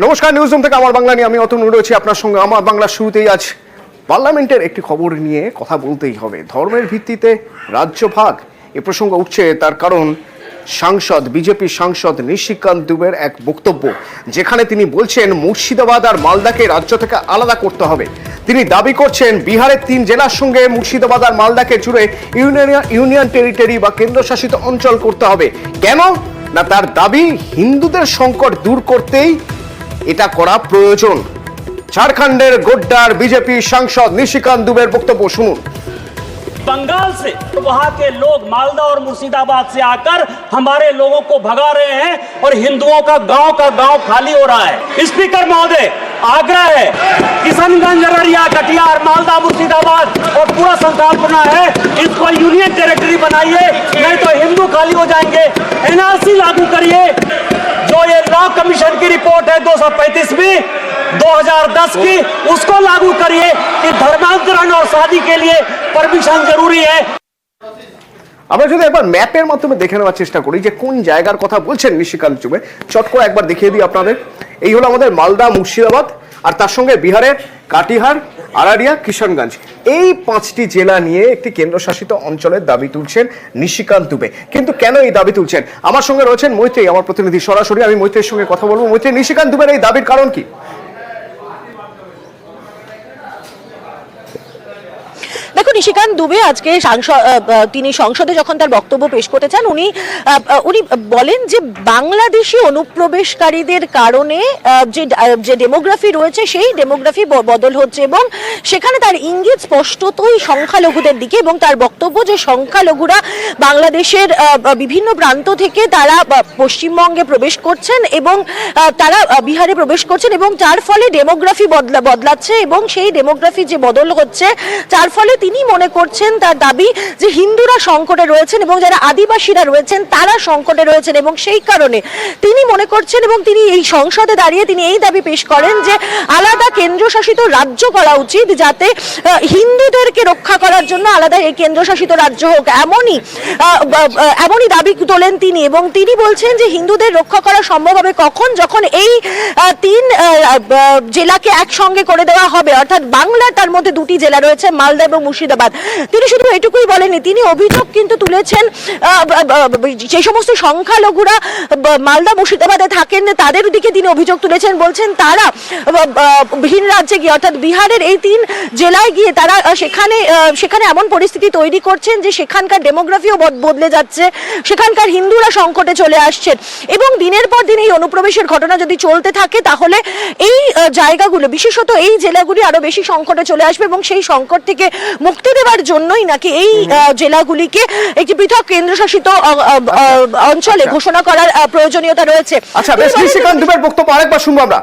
নমস্কার, নিউজরুম থেকে আমার বাংলা নিয়ে আমি অতনু রয়েছি আপনার সঙ্গে। আমার বাংলা শুরুতেই আজ পার্লামেন্টের একটি খবর নিয়ে কথা বলতেই হবে। ধর্মের ভিত্তিতে রাজ্য ভাগ এ প্রসঙ্গ উঠছে, তার কারণ বিজেপি সাংসদ নিশিকান্ত দুবের এক বক্তব্য, যেখানে তিনি বলছেন মুর্শিদাবাদ আর মালদাকে রাজ্য থেকে আলাদা করতে হবে। তিনি দাবি করছেন বিহারের 3 জেলার সঙ্গে মুর্শিদাবাদ আর মালদাকে জুড়ে ইউনিয়ন টেরিটরি বা কেন্দ্রশাসিত অঞ্চল করতে হবে। কেন না, তার দাবি হিন্দুদের সংকট দূর করতেই এটা করা প্রয়োজন। ঝাড়খণ্ডের গোড্ডার বিজেপি সাংসদ নিশিকান্ত দুবের বক্তব্য শুনুন। बंगाल से वहां के लोग मालदा और मुर्शिदाबाद से आकर हमारे लोगों को भगा रहे हैं और हिंदुओं का गांव खाली हो रहा है। स्पीकर महोदय, आग्रह है, किशनगंज, अररिया, कटिहार, मालदा, मुर्शिदाबाद और पूरा संकल्पना है इसको यूनियन टेरिटरी बनाइए, नहीं तो हिंदू खाली हो जाएंगे। एनआरसी लागू करिए। जो ये लॉ कमीशन की रिपोर्ट है 235 2010 की, उसको लागू करिए कि धर्मांतरण और शादी के लिए परमिशन जरूरी है। আমরা যদি একবার ম্যাপের মাধ্যমে দেখে নেওয়ার চেষ্টা করি যে কোন জায়গার কথা বলছেন নিশিকান্ত দুবে, চট করে একবার দেখিয়ে দিই আপনাদের। এই হলো আমাদের মালদা, মুর্শিদাবাদ, আর তার সঙ্গে বিহারের কাটিহার, আরারিয়া, কিশনগঞ্জ। এই 5টি জেলা নিয়ে একটি কেন্দ্রশাসিত অঞ্চলের দাবি তুলছেন নিশিকান্ত দুবে। কিন্তু কেন এই দাবি তুলছেন? আমার সঙ্গে রয়েছেন মৈত্রী, আমার প্রতিনিধি। সরাসরি আমি মৈত্রীর সঙ্গে কথা বলবো। মৈত্রী, নিশিকান্ত দুবের এই দাবির কারণ কি? দেখো, নিশিকান্ত দুবে আজকে তিনি সংসদে যখন তার বক্তব্য পেশ করতে চান, উনি বলেন যে বাংলাদেশি অনুপ্রবেশকারীদের কারণে যে ডেমোগ্রাফি রয়েছে সেই ডেমোগ্রাফি বদল হচ্ছে, এবং সেখানে তার ইঙ্গিত স্পষ্টতই সংখ্যালঘুদের দিকে। এবং তার বক্তব্য যে সংখ্যালঘুরা বাংলাদেশের বিভিন্ন প্রান্ত থেকে তারা পশ্চিমবঙ্গে প্রবেশ করছেন এবং তারা বিহারে প্রবেশ করছেন, এবং যার ফলে ডেমোগ্রাফি বদলাচ্ছে, এবং সেই ডেমোগ্রাফি যে বদল হচ্ছে যার ফলে তিনি মনে করছেন, তার দাবি যে হিন্দুরা সংকটে রয়েছেন এবং যারা আদিবাসীরা রয়েছেন তারা সংকটে রয়েছেন, এবং সেই কারণে তিনি মনে করছেন, এবং তিনি এই সংসদে দাঁড়িয়ে তিনি এই দাবি পেশ করেন যে আলাদা কেন্দ্রশাসিত রাজ্য করা উচিত, যাতে হিন্দুদেরকে রক্ষা করার জন্য আলাদা এই কেন্দ্রশাসিত রাজ্য হোক। এমনই দাবি তোলেন তিনি, এবং তিনি বলছেন যে হিন্দুদের রক্ষা করা সম্ভব হবে কখন, যখন এই 3 জেলাকে একসঙ্গে করে দেওয়া হবে। অর্থাৎ বাংলার তার মধ্যে 2টি জেলা রয়েছে, মালদা এবং মুর্শিদাবাদ। তিনি শুধু এটুকুই বলেননি, তিনি অভিযোগ কিন্তু তুলেছেন যে সমস্ত সংখ্যালঘুরা মালদা মুর্শিদাবাদে থাকেন তাদের দিকে তিনি অভিযোগ তুলেছেন। বলছেন তারা ভিন রাজ্যে গিয়ে, অর্থাৎ বিহারের এই 3 জেলায় গিয়ে তারা সেখানে এমন পরিস্থিতি তৈরি করছেন যে সেখানকার ডেমোগ্রাফিও বদলে যাচ্ছে, সেখানকার হিন্দুরা সংকটে চলে আসছেন, এবং দিনের পর দিন এই অনুপ্রবেশের ঘটনা যদি চলতে থাকে তাহলে এই জায়গাগুলো, বিশেষত এই জেলাগুলি আরো বেশি সংকটে চলে আসবে, এবং সেই সংকট থেকে মুক্তি দেওয়ার জন্যই নাকি এই জেলাগুলিকে একটি পৃথক কেন্দ্রশাসিত অঞ্চলে ঘোষণা করার প্রয়োজনীয়তা রয়েছে। আচ্ছা, বেশ, নিশিকান্ত দুবের বক্তব্য আরেকবার শুনবো আমরা।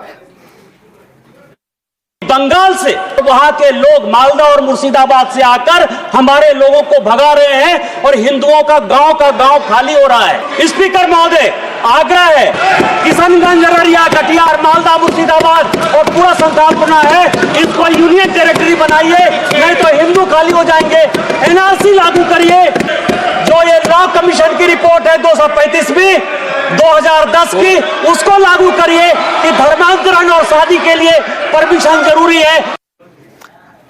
बंगाल से वहां के लोग मालदा और मुर्शिदाबाद से आकर हमारे लोगों को भगा रहे हैं और हिंदुओं का गांव खाली हो रहा है। स्पीकर महोदय, आग्रह है, किशनगंज, अररिया, कटिहार, मालदा, मुर्शिदाबाद और पूरा संकल्पना है इसको यूनियन टेरिटरी बनाइए, नहीं तो हिंदू खाली हो जाएंगे। एनआरसी लागू करिए। जो ये लॉ कमीशन की रिपोर्ट है 235 2010 की, उसको लागू करिए कि धर्मांतरण और शादी के लिए परमिशन जरूरी है।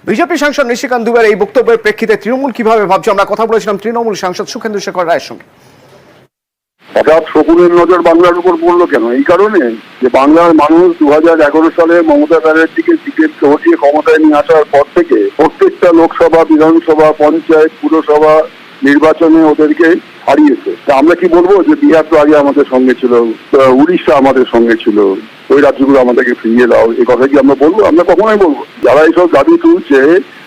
বিজেপি সাংসদ নিশিকান্ত দুবের এই বক্তব্যের প্রেক্ষিতে তৃণমূল কিভাবে ভাবছে আমরা কথা বলেছিলাম তৃণমূল সাংসদ সুখেন্দু শেখর রায়ের সঙ্গে। হঠাৎ শকুনের নজর বাংলার উপর পড়লো কেন? এই কারণে যে বাংলার মানুষ 2011 সালে মমতা ব্যানার্জিকে টিকিট হটিয়ে ক্ষমতায় নিয়ে আসার পর থেকে প্রত্যেকটা লোকসভা, বিধানসভা, পঞ্চায়েত, পুরসভা নির্বাচনে ওদেরকে হারিয়েছে। তা আমরা কি বলবো যে বিহার তো আগে আমাদের সঙ্গে ছিল, উড়িষ্যা আমাদের সঙ্গে ছিল, ওই রাজ্যগুলো আমাদেরকে ফিরিয়ে দাও, এই কথা কি আমরা বলবো? আমরা কখনোই বলবো। যারা এইসব দাবি তুলছে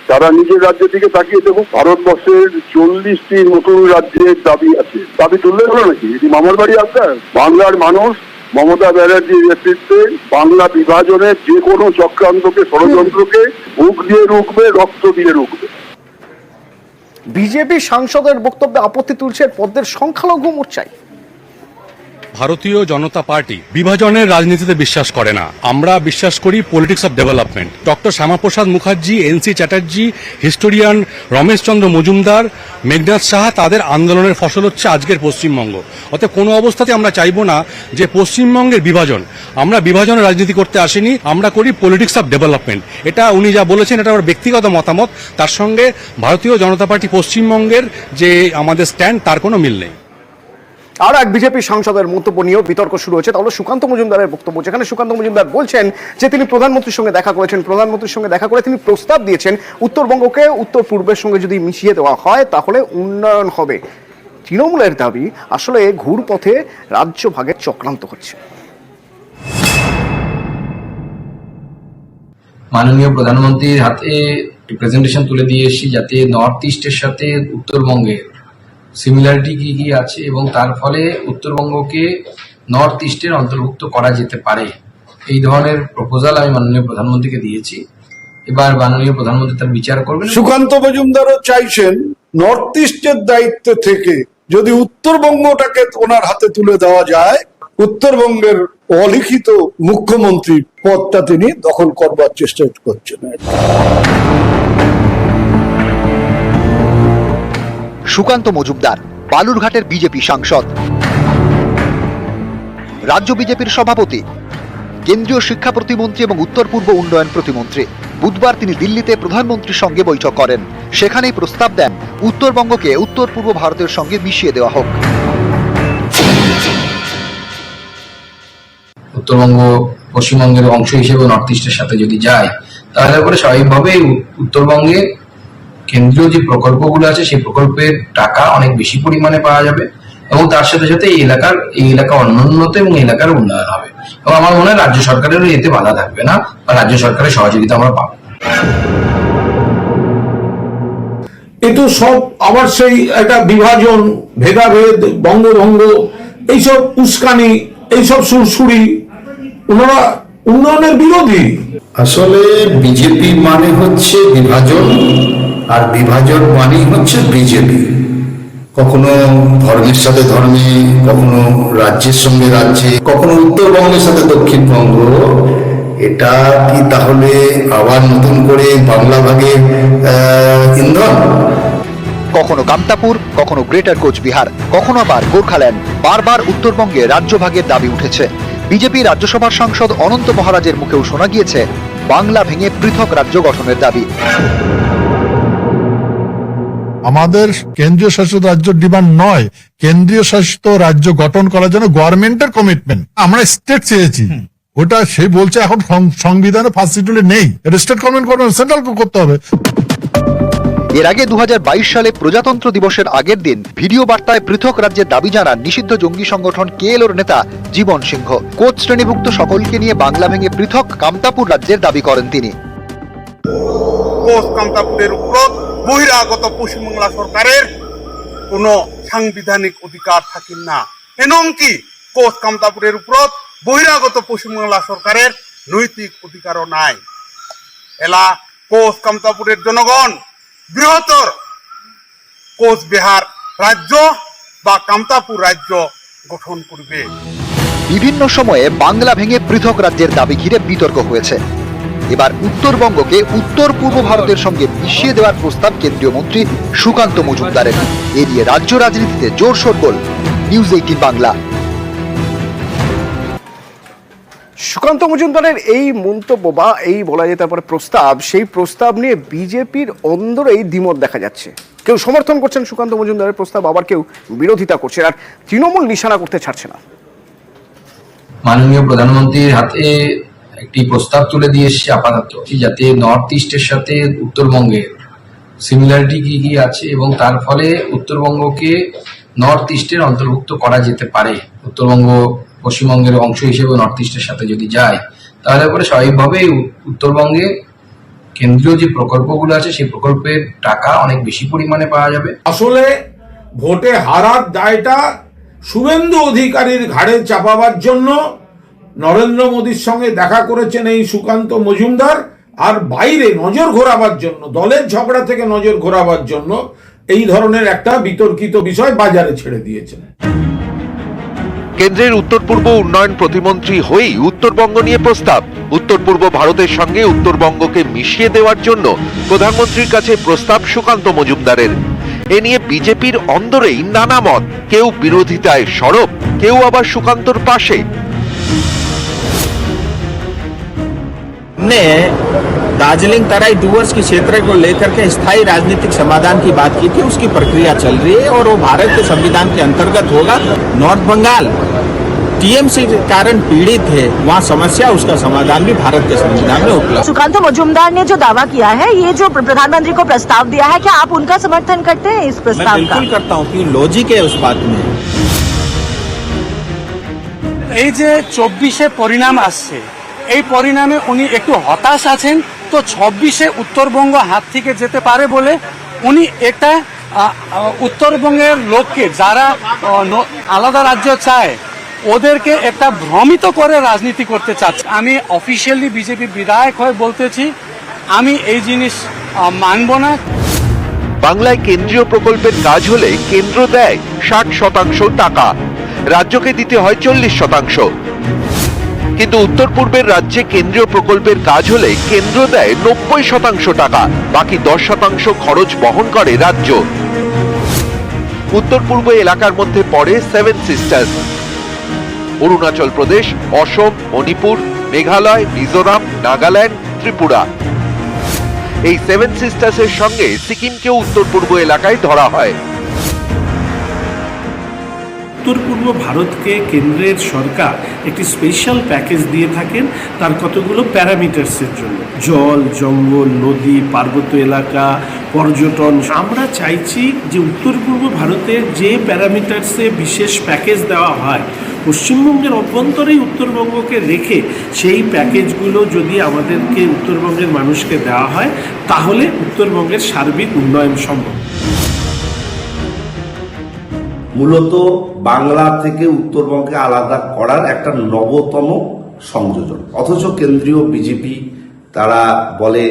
তারা নিজের রাজ্যের দিকে তাকিয়ে দেখুক। ভারতবর্ষের 40টি নতুন রাজ্যের দাবি আছে, দাবি তুললে হলো নাকি? এটি মামার বাড়ি আপনার? বাংলার মানুষ মমতা ব্যানার্জির নেতৃত্বে বাংলা বিভাজনের যে কোনো চক্রান্তকে, ষড়যন্ত্রকে বুক দিয়ে রুখবে, রক্ত দিয়ে রুখবে। বিজেপি সাংসদের বক্তব্যে আপত্তি তুলছে পদ্মের সংখ্যালঘু মোর্চায়। ভারতীয় জনতা পার্টি বিভাজনের রাজনীতিতে বিশ্বাস করে না। আমরা বিশ্বাস করি politics of development. Doctor Shyamaprasad Mukherjee, NC Chatterjee, historian Rameshchandra Majumdar, Meghnath Saha, তাদের আন্দোলনের ফসল হচ্ছে আজকের পশ্চিমবঙ্গ। অতএব কোনো অবস্থাতে আমরা চাইবো না যে পশ্চিমবঙ্গের বিভাজন। আমরা বিভাজনের রাজনীতি করতে আসিনি, আমরা করি পলিটিক্স অফ ডেভেলপমেন্ট। এটা উনি যা বলেছেন এটা আমার ব্যক্তিগত মতামত, তার সঙ্গে ভারতীয় জনতা পার্টি পশ্চিমবঙ্গের যে আমাদের স্ট্যান্ড তার কোনো মিল নেই। আর এক বিজেপি সাংসদের মন্তব্য নিয়েও বিতর্ক শুরু হয়েছে। তাহলে সুকান্ত মজুমদারের বক্তব্য, যেখানে সুকান্ত মজুমদার বলছেন যে তিনি প্রধানমন্ত্রীর সঙ্গে দেখা করেছেন, প্রধানমন্ত্রীর সঙ্গে দেখা করে তিনি প্রস্তাব দিয়েছেন উত্তরবঙ্গকে উত্তর পূর্বের সঙ্গে যদি মিশিয়ে দেওয়া হয় তাহলে উন্নয়ন হবে। তৃণমূলের দাবি আসলে ঘুরপথে রাজ্য ভাগের চক্রান্ত হচ্ছে। মাননীয় প্রধানমন্ত্রীর হাতে প্রেজেন্টেশন তুলে দিয়ে এসেছি যাতে নর্থ ইস্টের সাথে উত্তরবঙ্গের সিমিলারিটি কি কি আছে এবং তার ফলে উত্তরবঙ্গকে নর্থ ইস্টের অন্তর্ভুক্ত করা যেতে পারে, এই ধরনের প্রপোজাল আমি মাননীয় প্রধানমন্ত্রীকে দিয়েছি। এবার মাননীয় প্রধানমন্ত্রী তার বিচার করবেন। সুকান্ত মজুমদারও চাইছেন নর্থ ইস্টের দায়িত্ব থেকে যদি উত্তরবঙ্গটাকে ওনার হাতে তুলে দেওয়া যায়, উত্তরবঙ্গের অলিখিত মুখ্যমন্ত্রী পদটা তিনি দখল করবার চেষ্টা করছেন। সুকান্ত মজুমদার বালুরঘাটের বিজেপি সাংসদ, রাজ্য বিজেপির সভাপতি, কেন্দ্রীয় শিক্ষা প্রতিমন্ত্রী এবং উত্তর পূর্ব উন্নয়ন প্রতিমন্ত্রী। বুধবার তিনি দিল্লিতে প্রধানমন্ত্রীর সঙ্গে বৈঠক করেন। সেখানেই প্রস্তাব দেন উত্তরবঙ্গকে উত্তর পূর্ব ভারতের সঙ্গে মিশিয়ে দেওয়া হোক। উত্তরবঙ্গ পশ্চিমবঙ্গের অংশ হিসেবে নর্থ ইস্টের সাথে যদি যায় তাহলে পরে স্বাভাবিকভাবেই উত্তরবঙ্গে কেন্দ্রীয় যে প্রকল্পগুলো আছে সেই প্রকল্পের টাকা অনেক বেশি পরিমাণে পাওয়া যাবে এবং তার সাথে সাথে এই এলাকা অনুন্নত এবং এলাকার উন্নয়ন হবে এবং আমার মনে হয় রাজ্য সরকারেরও এতে বাধা থাকবে না বা রাজ্য সরকারের সহযোগিতা আমরা পাবো। কিন্তু সব আবার সেই একটা বিভাজন, ভেদাভেদ, বঙ্গভঙ্গ, এইসব উস্কানি, এইসব সুরসুরি, ওনারা উন্নয়নের বিরোধী। আসলে বিজেপি মানে হচ্ছে বিভাজন, আর বিভাজন মানেই হচ্ছে বিজেপি। কখনো ধর্মের সাথে ধর্মে, কখনো রাজ্যের সঙ্গে রাজ্যে, কখনো উত্তরবঙ্গের সাথে দক্ষিণবঙ্গ। এটা কি তাহলে আবার নতুন করে বাংলা ভাগের ইন্ধন? কখনো কামতাপুর, কখনো গ্রেটার কোচবিহার, কখনো আবার গোর্খাল্যান্ড। বারবার উত্তরবঙ্গে রাজ্যভাগের দাবি উঠেছে। বিজেপি রাজ্যসভার সাংসদ অনন্ত মহারাজের মুখেও শোনা গিয়েছে বাংলা ভেঙে পৃথক রাজ্য গঠনের দাবি। আমাদের কেন্দ্রীয় শাসিত রাজ্য ডিমান্ড নয়, কেন্দ্রীয় শাসিত রাজ্য গঠন করার জন্য গভর্নমেন্টের কমিটমেন্ট। আমরা স্টেট চেয়েছি, ওটা সে বলছে এখন সংবিধানে ফার্স্ট শিডিউলে নেই, এটা স্টেট গভর্নমেন্ট করবে, সেন্ট্রাল করতে হবে। এর আগে 2022 সালে প্রজাতন্ত্র দিবসের আগের দিন ভিডিও বার্তায় পৃথক রাজ্যের দাবি জানান নিষিদ্ধ জঙ্গি সংগঠন কেএলওর নেতা জীবন সিংহ। কোচ শ্রেণীভুক্ত সকলকে নিয়ে বাংলা ভেঙে পৃথক কামতাপুর রাজ্যের দাবি করেন তিনি। কোচ কামতাপুরের উপর বহিরাগত পশ্চিমবাংলা সরকারের কোনো সাংবিধানিক অধিকার থাকে না, এমনকি কোচ কামতাপুরের উপর বহিরাগত পশ্চিমবাংলা সরকারের নৈতিক অধিকারও নাই। এলা কোচ কামতাপুরের জনগণ বৃহত্তর কোচবিহার রাজ্য বা কামতাপুর রাজ্য গঠন করবে। বিভিন্ন সময়ে বাংলা ভেঙে পৃথক রাজ্যের দাবি ঘিরে বিতর্ক হয়েছে। এবার উত্তরবঙ্গকে উত্তর পূর্ব ভারতের সঙ্গে মিশিয়ে দেওয়ার প্রস্তাব কেন্দ্রীয় মন্ত্রী সুকান্ত মজুমদারের। এড়িয়ে রাজ্য রাজনীতিতে জোর শোরগোল। নিউজ 18 বাংলা। সুকান্ত মজুমদারের এই মন্তব্য বা এই বলা যেতে পারে প্রস্তাব, সেই প্রস্তাব নিয়ে বিজেপির অন্দরেই দ্বিমত দেখা যাচ্ছে। কেউ সমর্থন করছেন সুকান্ত মজুমদারের প্রস্তাব, আবার কেউ বিরোধিতা করছে। আর তৃণমূল নিশানা করতে ছাড়ছে না। মাননীয় প্রধানমন্ত্রীর হাতে একটি প্রস্তাব তুলে দিয়ে এসেছি আপাতত, যাতে নর্থ ইস্টের সাথে উত্তরবঙ্গের সিমিলারিটি কি কি আছে এবং তার ফলে উত্তরবঙ্গকে নর্থ ইস্টের অন্তর্ভুক্ত করা যেতে পারে। উত্তরবঙ্গ পশ্চিমবঙ্গের অংশ হিসেবে নর্থ ইস্টের সাথে যদি যায় তাহলে পরে স্বাভাবিকভাবেই উত্তরবঙ্গে কেন্দ্রীয় যে প্রকল্পগুলো আছে সেই প্রকল্পের টাকা অনেক বেশি পরিমাণে পাওয়া যাবে। আসলে ভোটে হারার দায়টা শুভেন্দু অধিকারীর ঘাড়ে চাপাবার জন্য নরেন্দ্র মোদীর সঙ্গে দেখা করেছেন এই সুকান্ত মজুমদার, আর বাইরে নজর ঘোরাবার জন্য, দলের ঝগড়া থেকে নজর ঘোরাবার জন্য এই ধরনের একটা বিতর্কিত বিষয় বাজারে ছেড়ে দিয়েছেন। কেন্দ্রের উত্তর পূর্ব উন্নয়ন প্রতিমন্ত্রী হয়েই উত্তরবঙ্গ নিয়ে প্রস্তাব। উত্তর পূর্ব ভারতের সঙ্গে উত্তরবঙ্গকে মিশিয়ে দেওয়ার জন্য প্রধানমন্ত্রীর কাছে প্রস্তাব সুকান্ত মজুমদারের। এ নিয়ে বিজেপির অন্দরেই নানা মত, কেউ বিরোধিতায় সরব, কেউ আবার সুকান্তর পাশে। दार्जिलिंग तराई डूवर्स के क्षेत्र को लेकर के स्थायी राजनीतिक समाधान की बात की थी, उसकी प्रक्रिया चल रही है और वो भारत के संविधान के अंतर्गत होगा। नॉर्थ बंगाल टीएमसी के कारण पीड़ित है, वहाँ समस्या, उसका समाधान भी भारत के संविधान में उपलब्ध। सुकांत मजूमदार ने जो दावा किया है, ये जो प्रधानमंत्री को प्रस्ताव दिया है, क्या आप उनका समर्थन करते हैं इस मैं प्रस्ताव का? बिल्कुल करता हूँ कि लॉजिक है उस बात में। এই যে 24-এ পরিণাম আসছে, এই পরিণামে উনি একটু হতাশ আছেন, তো 26-এ উত্তরবঙ্গ হাত থেকে যেতে পারে বলে উনি একটা উত্তরবঙ্গের লোককে, যারা আলাদা রাজ্য চায়, ওদেরকে একটা ভ্রমিত করে রাজনীতি করতে চাচ্ছে। আমি অফিসিয়ালি বিজেপি বিধায়ক হয়ে বলতেছি, আমি এই জিনিস মানব না। বাংলায় কেন্দ্রীয় প্রকল্পের কাজ হলে কেন্দ্র দেয় 60% টাকা, রাজ্যকে দিতে হয় 40%। কিন্তু উত্তর পূর্বের রাজ্যে কেন্দ্রীয় প্রকল্পের কাজ হলে কেন্দ্র দেয় 90% টাকা, বাকি 10% খরচ বহন করে রাজ্য। উত্তর পূর্ব এলাকার মধ্যে পড়ে সেভেন সিস্টার্স, অরুণাচল প্রদেশ, অসম, মণিপুর, মেঘালয়, মিজোরাম, নাগাল্যান্ড, ত্রিপুরা। এই সেভেন সিস্টার্সের সঙ্গে সিকিমকেও উত্তর পূর্ব এলাকায় ধরা হয়। উত্তর পূর্ব ভারতকে কেন্দ্রের সরকার একটি স্পেশাল প্যাকেজ দিয়ে থাকেন তার কতগুলো প্যারামিটার্সের জন্য, জল, জঙ্গল, নদী, পার্বত্য এলাকা, পর্যটন। আমরা চাইছি যে উত্তর পূর্ব ভারতের যে প্যারামিটার্সে বিশেষ প্যাকেজ দেওয়া হয়, পশ্চিমবঙ্গের অভ্যন্তরেই উত্তরবঙ্গকে রেখে সেই প্যাকেজগুলো যদি আমাদেরকে উত্তরবঙ্গের মানুষকে দেওয়া হয়, তাহলে উত্তরবঙ্গের সার্বিক উন্নয়ন সম্ভব। মূলত বাংলা থেকে উত্তরবঙ্গকে আলাদা করার একটা নবতম সংযোজন, অথচ কেন্দ্রীয় বিজেপি তারা বলে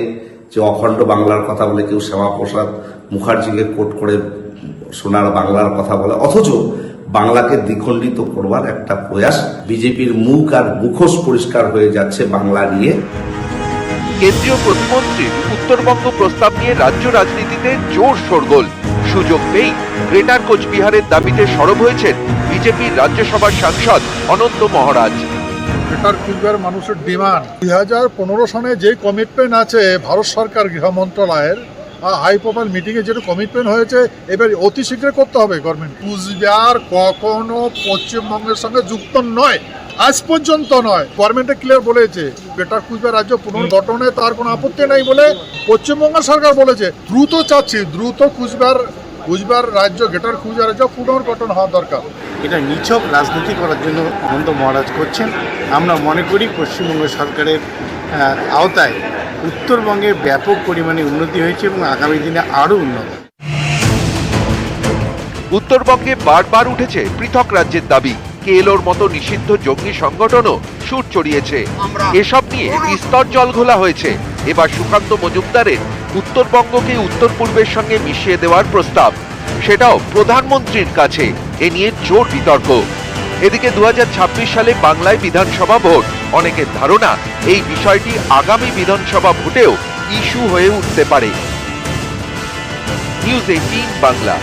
যে অখণ্ড বাংলার কথা বলে, কেউ শ্যামাপ্রসাদ মুখার্জিকে কোট করে সোনার বাংলার কথা বলে, অথচ বাংলাকে দ্বিখণ্ডিত করবার একটা প্রয়াস। বিজেপির মুখ আর মুখোশ পরিষ্কার হয়ে যাচ্ছে বাংলা নিয়ে। কেন্দ্রীয় প্রতিমন্ত্রীর উত্তরবঙ্গ প্রস্তাব নিয়ে রাজ্য রাজনীতিতে জোর শোরগোল। সুযোগ পেয়ে গ্রেটার কোচবিহারের দাবিতে সরব হয়েছেন বিজেপির রাজ্যসভার সাংসদ অনন্ত মহারাজ। গ্রেটার কুচবিহার মানুষের ডিমান্ড 2015 সনে যে কমিটমেন্ট আছে ভারত সরকার গৃহ মন্ত্রণালয়ের হাই প্রোফাইল মিটিংয়ে যেটা কমিটমেন্ট হয়েছে, এবার অতি শীঘ্র করতে হবে গভর্নমেন্ট। কুচবিহার কখনো পশ্চিমবঙ্গের সঙ্গে যুক্ত নয়, আজ পর্যন্ত নয়। গভর্নমেন্টে ক্লিয়ার বলেছে গ্রেটার কুচবিহার রাজ্য পুনর্গঠনে তার কোনো আপত্তি নেই বলে পশ্চিমবঙ্গ সরকার বলেছে। দ্রুত চাচ্ছি, দ্রুত কুচবিহার রাজ্য, গ্রেটার কুচবিহার রাজ্য পুনর্গঠন হওয়া দরকার। এটা নিছক রাজনীতি করার জন্য অনন্ত মহারাজ করছেন। আমরা মনে করি পশ্চিমবঙ্গ সরকারের আওতায় উত্তরবঙ্গে ব্যাপক পরিমাণে উন্নতি হয়েছে এবং আগামী দিনে আরও উন্নত। উত্তরবঙ্গে বারবার উঠেছে পৃথক রাজ্যের দাবি। কেএলওর মতো নিষিদ্ধ জঙ্গি সংগঠনও সুর চড়িয়েছে। এসব নিয়ে বিস্তর জলঘোলা হয়েছে। এবার সুকান্ত মজুমদারের উত্তরবঙ্গকে উত্তর পূর্বের সঙ্গে মিশিয়ে দেওয়ার প্রস্তাব, সেটাও প্রধানমন্ত্রীর কাছে। এ নিয়ে জোর বিতর্ক। এদিকে 2026 সালে বাংলায় বিধানসভা ভোট। অনেকের ধারণা এই বিষয়টি আগামী বিধানসভা ভোটেও ইস্যু হয়ে উঠতে পারে। নিউজ 18 বাংলা।